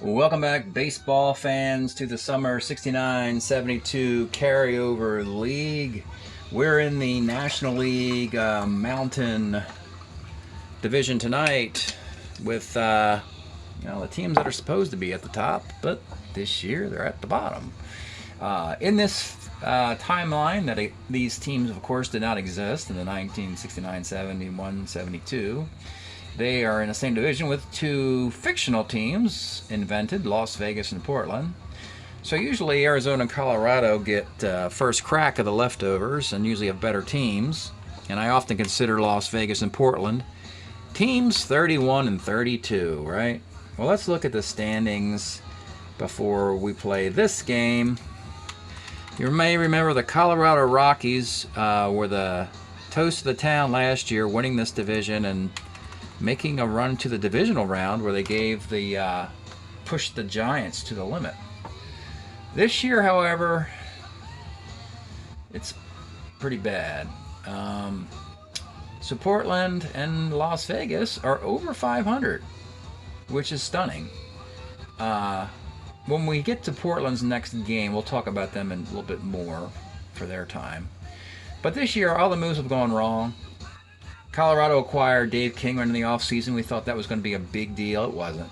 Welcome back, baseball fans, to the Summer 69-72 Carryover League. We're in the National League Mountain Division tonight with the teams that are supposed to be at the top, but this year they're at the bottom. In this timeline, that these teams, of course, did not exist in the 1969, 71, 72. They are in the same division with two fictional teams invented, Las Vegas and Portland. So usually Arizona and Colorado get first crack of the leftovers and usually have better teams. And I often consider Las Vegas and Portland teams 31 and 32, right? Well, let's look at the standings before we play this game. You may remember the Colorado Rockies were the toast of the town last year, winning this division and making a run to the divisional round where they gave the pushed the Giants to the limit. This year, however, it's pretty bad. So Portland and Las Vegas are over 500, which is stunning. When we get to Portland's next game, we'll talk about them in a little bit more for their time. But this year, all the moves have gone wrong. Colorado acquired Dave Kingman in the offseason. We thought that was going to be a big deal. It wasn't.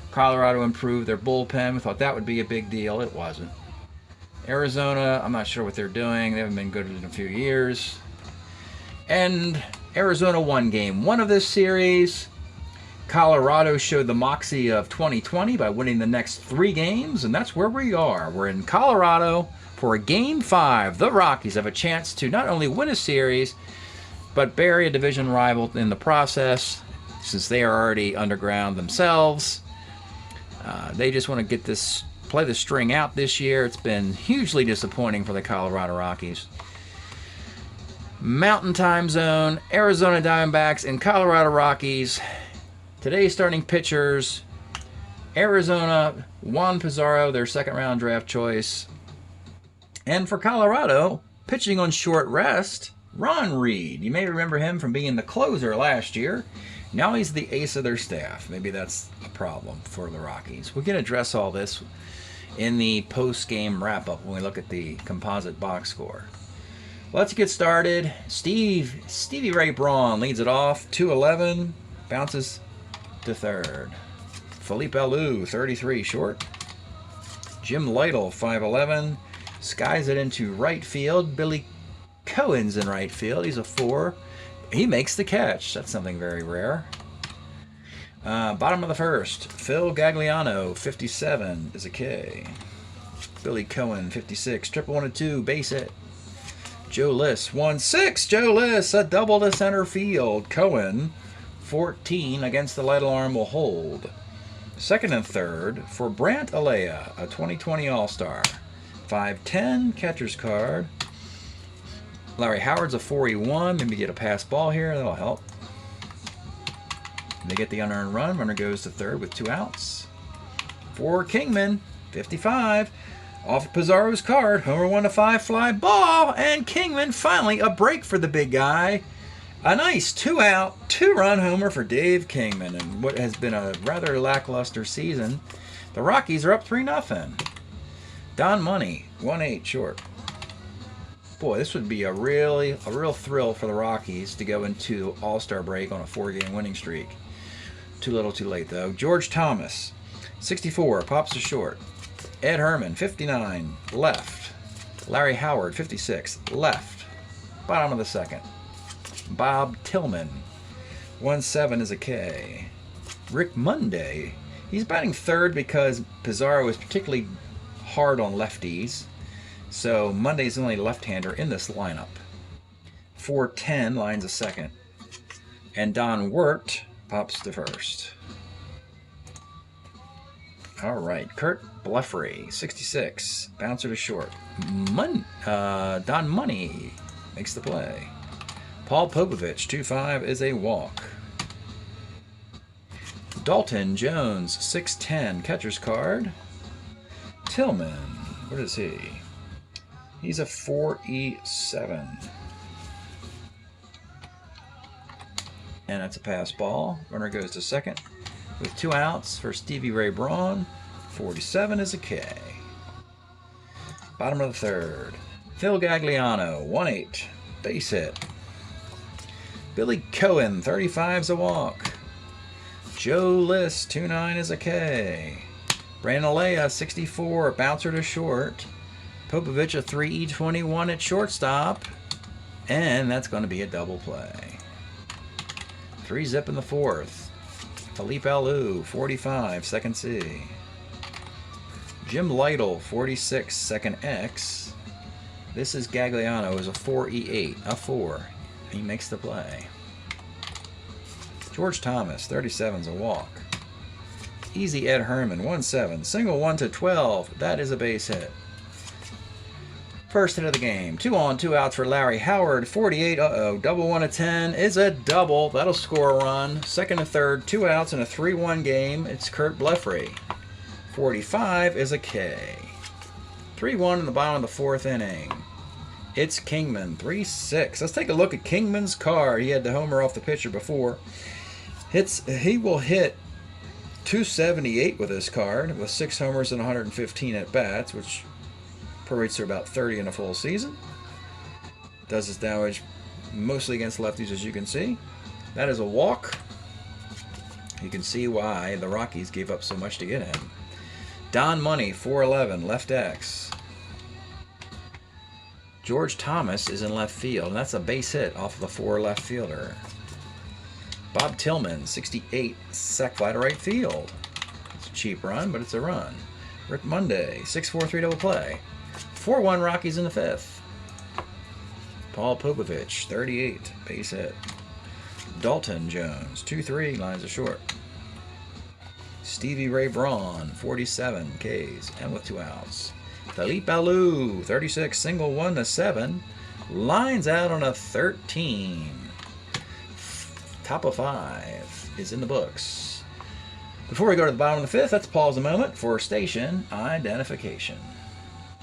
Colorado improved their bullpen. We thought that would be a big deal. It wasn't. Arizona, I'm not sure what they're doing. They haven't been good in a few years. And Arizona won game one of this series. Colorado showed the moxie of 2020 by winning the next 3 games, and that's where we are. We're in Colorado for a Game 5. The Rockies have a chance to not only win a series, but bury a division rival in the process, since they are already underground themselves. They just want to play the string out this year. It's been hugely disappointing for the Colorado Rockies. Mountain Time Zone, Arizona Diamondbacks and Colorado Rockies. Today's starting pitchers: Arizona, Juan Pizarro, their second-round draft choice. And for Colorado, pitching on short rest, Ron Reed. You may remember him from being the closer last year. Now he's the ace of their staff. Maybe that's a problem for the Rockies. We can address all this in the post-game wrap-up when we look at the composite box score. Let's get started. Stevie Ray Braun leads it off, 211, bounces to third. Felipe Alou, 33, short. Jim Lytle, 5'11", skies it into right field. Billy Cohen's in right field. He's a 4. He makes the catch. That's something very rare. Bottom of the first, Phil Gagliano, 57, is a K. Billy Cohen, 56, triple 1 and 2, base hit. Joe Liss, 1-6. Joe Liss, a double to center field. Cohen, 14, against the light alarm, will hold. Second and third for Brant Alea, a 2020 All-Star. 5'10", catcher's card. Larry Howard's a 4-1. Maybe get a pass ball here. That'll help. They get the unearned run. Runner goes to third with 2 outs. For Kingman, 55. Off Pizarro's card. Homer 1-5 fly ball. And Kingman finally a break for the big guy. A nice 2-out, 2-run homer for Dave Kingman in what has been a rather lackluster season. The Rockies are up 3-0. Don Money, 1-8 short. Boy, this would be a real thrill for the Rockies to go into All-Star break on a 4-game winning streak. Too little too late, though. George Thomas, 64, pops to short. Ed Herman, 59, left. Larry Howard, 56, left. Bottom of the second. Bob Tillman, 1-7 is a K. Rick Monday, he's batting third because Pizarro is particularly hard on lefties. So Monday's the only left-hander in this lineup. 4-10 lines a second. And Don Wirt pops to first. All right, Kurt Bleffery, 66, bouncer to short. Don Money makes the play. Paul Popovich, 2-5 is a walk. Dalton Jones, 6'10", catcher's card. Tillman, what is he? He's a 4-7. And that's a pass ball. Runner goes to second. with 2 outs for Stevie Ray Braun. 47 is a K. Bottom of the 3rd. Phil Gagliano, 1-8, base hit. Billy Cohen, 35's a walk. Joe List, 2-9 is a K. Brandon Alea, 64, bouncer to short. Popovich, a 3E21 at shortstop. And that's going to be a double play. 3-zip in the 4th. Felipe Alou, 45, second C. Jim Lytle, 46, second X. This is Gagliano, is a 4E8, a 4. He makes the play. George Thomas, 37's a walk. Easy Ed Herman, 1-7. Single 1 to 12. That is a base hit. First hit of the game. 2 on, 2 outs for Larry Howard. 48. Double 1 to 10 is a double. That'll score a run. Second and third, 2 outs in a 3-1 game. It's Kurt Blefary. 45 is a K. 3-1 in the bottom of the 4th inning. It's Kingman, 3-6. Let's take a look at Kingman's card. He had the homer off the pitcher before. He will hit 278 with this card, with 6 homers and 115 at-bats, which prorates to about 30 in a full season. Does his damage mostly against lefties, as you can see. That is a walk. You can see why the Rockies gave up so much to get him. Don Money, 4-11, left X. George Thomas is in left field, and that's a base hit off of the 4 left fielder. Bob Tillman, 68, sac fly to right field. It's a cheap run, but it's a run. Rick Monday, 6-4-3 double play. 4-1 Rockies in the 5th. Paul Popovich, 38, base hit. Dalton Jones, 2-3, lines of short. Stevie Ray Braun, 47 Ks, and with 2 outs. Felipe Alou, 36, single 1 to 7, lines out on a 13. Top of 5 is in the books. Before we go to the bottom of the 5th, let's pause a moment for station identification.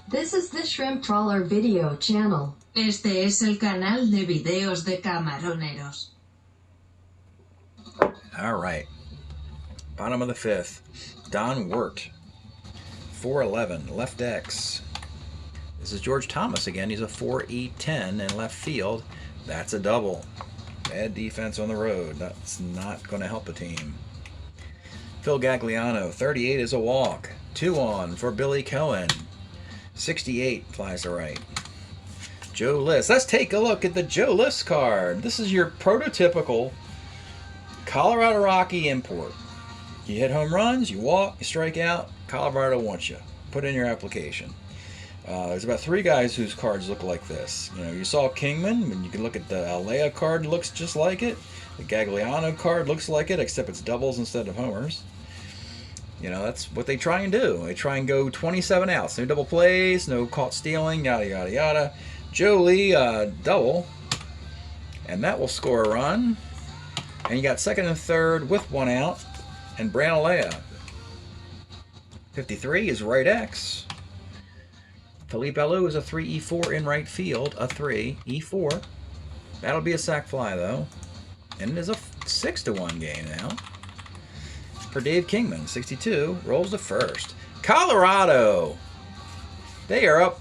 This is the Shrimp Trawler video channel. Este es el canal de videos de camaroneros. All right. Bottom of the 5th. Don Wirt, 4-11, left X. This is George Thomas again. He's a 4E10 in left field. That's a double. Bad defense on the road. That's not going to help a team. Phil Gagliano, 38 is a walk. 2 on for Billy Cohen. 68 flies to right. Joe List. Let's take a look at the Joe List card. This is your prototypical Colorado Rocky import. You hit home runs, you walk, you strike out, Colorado wants you. Put in your application. There's about 3 guys whose cards look like this. You know, you saw Kingman, and you can look at the Alea card, looks just like it. The Gagliano card looks like it, except it's doubles instead of homers. You know, that's what they try and do. They try and go 27 outs. No double plays, no caught stealing, yada, yada, yada. Joe Lee, double. And that will score a run. And you got second and third with 1 out. And Brandon Alea. 53 is right X. Felipe Alou is a 3E4 in right field, a 3E4. That'll be a sac fly though. And it is a 6-1 game now. For Dave Kingman, 62, rolls to first. Colorado! They are up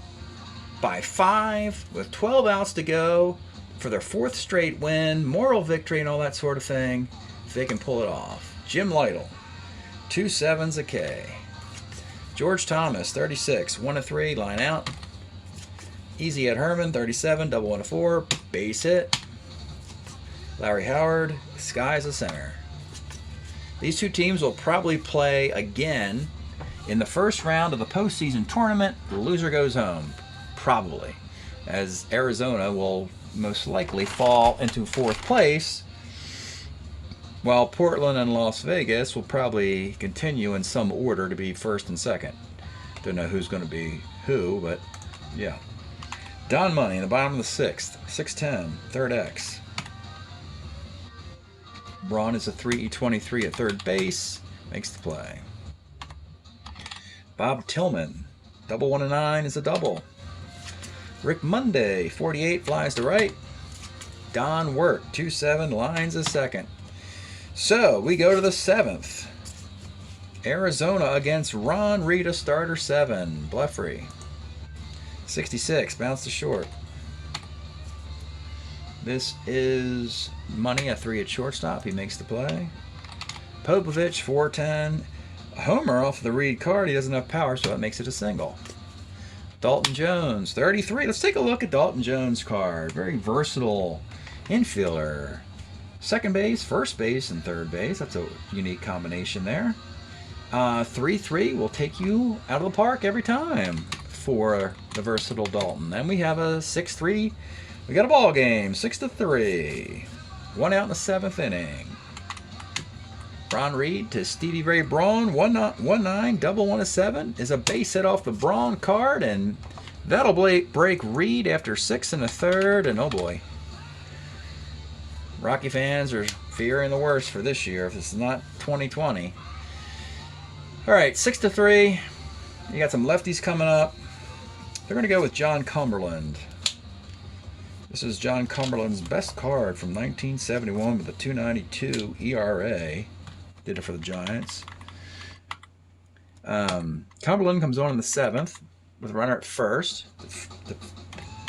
by 5 with 12 outs to go for their 4th straight win, moral victory and all that sort of thing, if they can pull it off. Jim Lytle, 2 7s a K. George Thomas, 36, 1-3, line out. Easy Ed Herman, 37, double 1 to 4, base hit. Larry Howard, sky's the center. These 2 teams will probably play again in the first round of the postseason tournament. The loser goes home, probably, as Arizona will most likely fall into 4th place, while Portland and Las Vegas will probably continue in some order to be 1st and 2nd. Don't know who's going to be who, but yeah. Don Money in the bottom of the 6th, 6'10", third X. Braun is a 3E23 at third base, makes the play. Bob Tillman, double 1 to 9 is a double. Rick Monday, 48, flies to right. Don Wirt, 2-7, lines a second. So we go to the 7th. Arizona against Ron Rita, starter 7, Bleffrey. 66, bounce to short. This is money, a 3 at shortstop. He makes the play. Popovich, 410. Homer off the Reed card. He doesn't have power, so that makes it a single. Dalton Jones, 33. Let's take a look at Dalton Jones' card. Very versatile infielder. Second base, first base, and third base. That's a unique combination there. 3-3 will take you out of the park every time for the versatile Dalton. Then we have a 6-3. We got a ball game, 6-3. 1 out in the 7th inning. Ron Reed to Stevie Ray Braun, 1-9, double 1-7 is a base hit off the Braun card, and that'll break Reed after 6 1/3. And oh boy, Rocky fans are fearing the worst for this year if it's not 2020. All right, 6-3. You got some lefties coming up. They're going to go with John Cumberland. This is John Cumberland's best card from 1971 with a 2.92 ERA. Did it for the Giants. Cumberland comes on in the 7th with a runner at first. To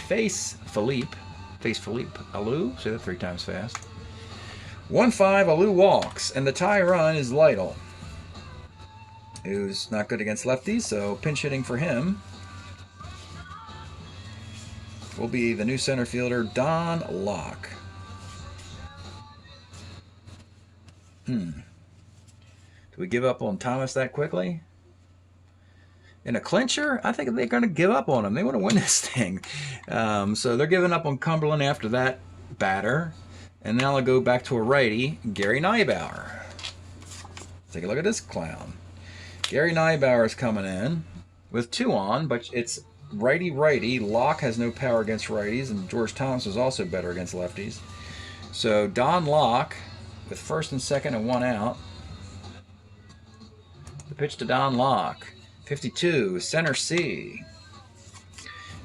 face Philippe Alou. Say that 3 times fast. 1-5, Alou walks, and the tie run is Lytle, who's not good against lefties, so pinch hitting for him will be the new center fielder, Don Locke. Do we give up on Thomas that quickly? In a clincher, I think they're going to give up on him. They want to win this thing. So they're giving up on Cumberland after that batter. And now I'll go back to a righty, Gary Neibauer. Take a look at this clown. Gary Neibauer is coming in with 2 on, but it's righty-righty. Locke has no power against righties, and George Thomas is also better against lefties. So Don Locke with first and second and 1 out. The pitch to Don Locke. 52, center C.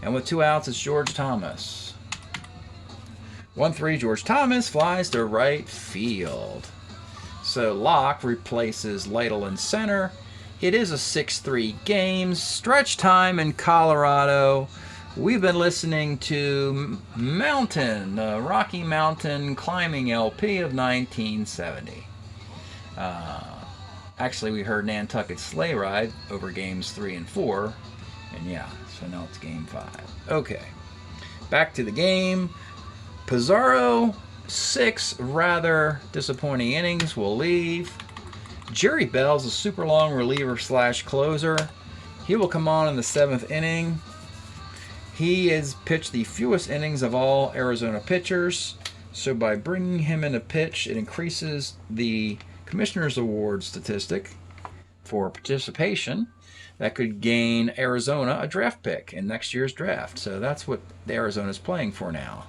And with 2 outs, it's George Thomas. 1-3, George Thomas flies to right field. So Locke replaces Lytle in center. It is a 6-3 game. Stretch time in Colorado. We've been listening to Mountain, Rocky Mountain Climbing LP of 1970. Actually, we heard Nantucket Sleigh Ride over games 3 and 4. And yeah, so now it's game 5. Okay, back to the game. Pizarro, 6 rather disappointing innings will leave. Jerry Bell's a super long reliever / closer. He will come on in the 7th inning. He has pitched the fewest innings of all Arizona pitchers. So by bringing him in a pitch, it increases the Commissioner's Award statistic for participation that could gain Arizona a draft pick in next year's draft. So that's what Arizona's playing for now.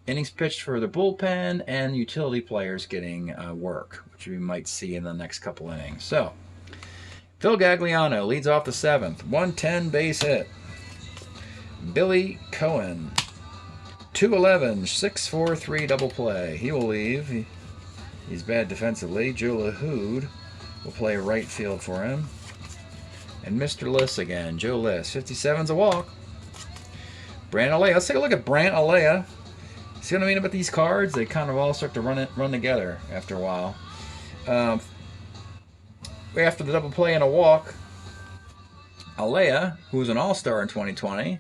Innings pitched for the bullpen and utility players getting work, which we might see in the next couple innings. So Phil Gagliano leads off the 7th. 110 base hit. Billy Cohen. 211, 6-4-3 double play. He will leave. He's bad defensively. Joe LaHood will play right field for him. And Mr. Liss again. Joe Liss. 57's a walk. Brant Alea. Let's take a look at Brant Alea. See what I mean about these cards? They kind of all start to run together after a while. After the double play and a walk, Alea, who was an all-star in 2020,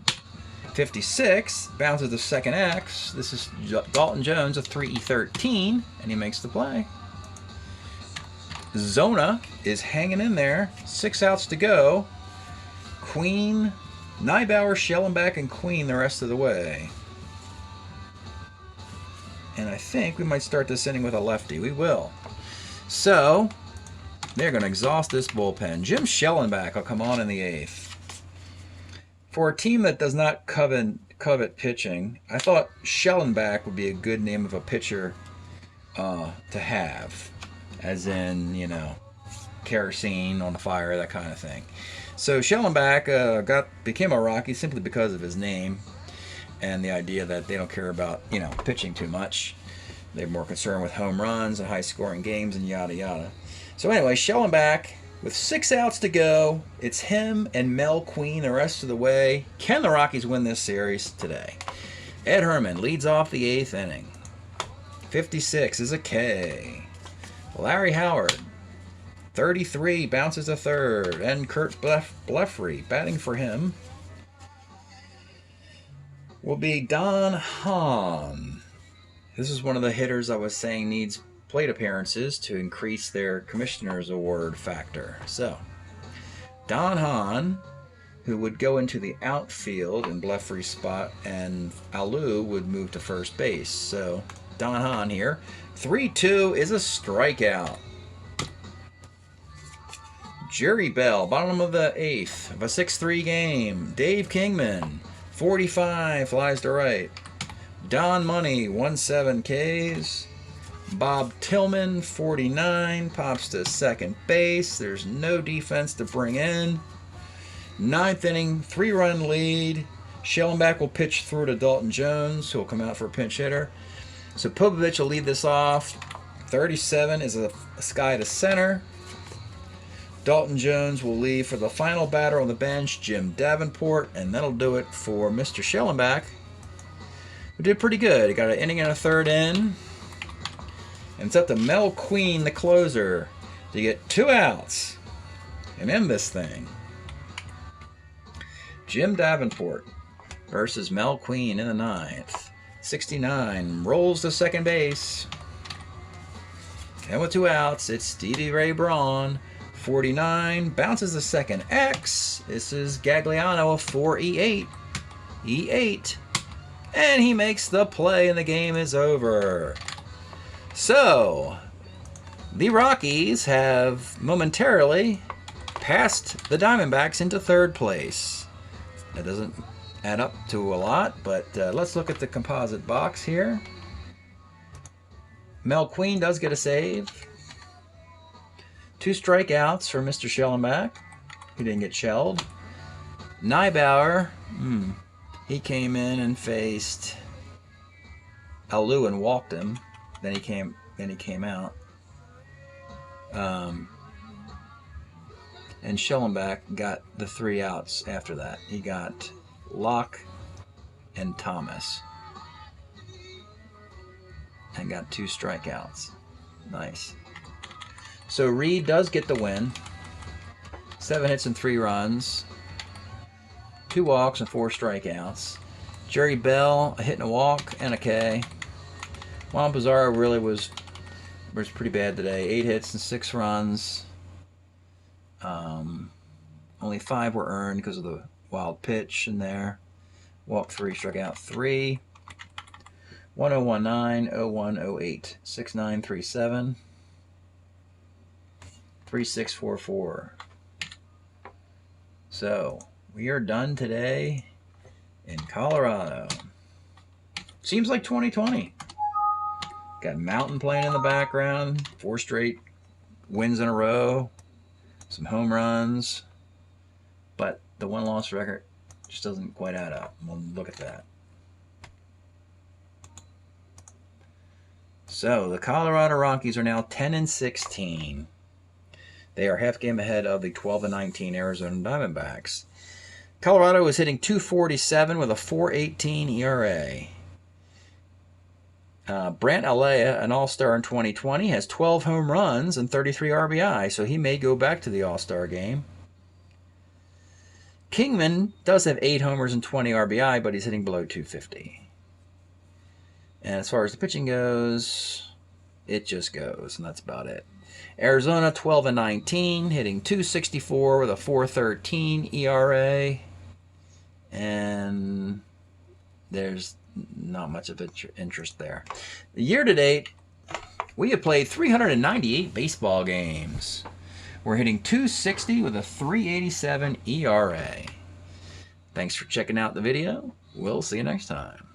56, bounces to second X. This is Dalton Jones, a 3-13, and he makes the play. Zona is hanging in there. 6 outs to go. Queen, Neibauer, Schellenbach, and Queen the rest of the way. And I think we might start this inning with a lefty. We will. So, they're going to exhaust this bullpen. Jim Schellenbach will come on in the 8th. For a team that does not covet pitching, I thought Schellenbach would be a good name of a pitcher to have. As in, you know, kerosene on the fire, that kind of thing. So Schellenbach became a Rocky simply because of his name and the idea that they don't care about, you know, pitching too much. They're more concerned with home runs and high-scoring games and yada yada. So anyway, Schellenbach With 6 outs to go, it's him and Mel Queen the rest of the way. Can the Rockies win this series today? Ed Herman leads off the 8th inning. 56 is a K. Larry Howard, 33, bounces to third. And Kurt Blefry batting for him will be Don Hahn. This is one of the hitters I was saying needs plate appearances to increase their Commissioner's Award factor. So, Don Hahn, who would go into the outfield in Blefry's spot, and Alou would move to first base. So, Don Hahn here. 3-2 is a strikeout. Jerry Bell, bottom of the 8th of a 6-3 game. Dave Kingman, 45, flies to right. Don Money, 1-7 Ks. Bob Tillman, 49, pops to second base. There's no defense to bring in. 9th inning, 3-run lead. Schellenbach will pitch through to Dalton Jones, who will come out for a pinch hitter. So Popovich will lead this off. 37 is a sky to center. Dalton Jones will leave for the final batter on the bench, Jim Davenport, and that'll do it for Mr. Schellenbach, who did pretty good. He got an inning and a third in. And it's up to Mel Queen, the closer, to get 2 outs and end this thing. Jim Davenport versus Mel Queen in the 9th. 69 rolls to second base. And with 2 outs, it's Stevie Ray Braun. 49 bounces to second X. This is Gagliano for E8. E8. And he makes the play and the game is over. So, the Rockies have momentarily passed the Diamondbacks into 3rd place. That doesn't add up to a lot, but let's look at the composite box here. Mel Queen does get a save. 2 strikeouts for Mr. Schellenbach. He didn't get shelled. Neibauer, he came in and faced Alou and walked him. Then he came out. And Schellenbach got the 3 outs after that. He got Locke and Thomas. And got 2 strikeouts. Nice. So Reed does get the win. 7 hits and 3 runs. 2 walks and 4 strikeouts. Jerry Bell, a hit and a walk and a K. Juan Pizarro really was pretty bad today. 8 hits and 6 runs. Only 5 were earned because of the wild pitch in there. Walked 3, struck out 3. 1019, 0108, 6937, 3644. So we are done today in Colorado. Seems like 2020. Got Mountain playing in the background. 4 straight wins in a row. Some home runs. But the win-loss record just doesn't quite add up. We'll look at that. So the Colorado Rockies are now 10-16. They are half game ahead of the 12-19 Arizona Diamondbacks. Colorado is hitting .247 with a .418 ERA. Brant Alea, an All-Star in 2020, has 12 home runs and 33 RBI, so he may go back to the All-Star game. Kingman does have 8 homers and 20 RBI, but he's hitting below .250. And as far as the pitching goes, it just goes, and that's about it. Arizona 12-19, hitting .264 with a .413 ERA. And there's not much of interest there. Year to date, we have played 398 baseball games. We're hitting .260 with a .387 ERA. Thanks for checking out the video. We'll see you next time.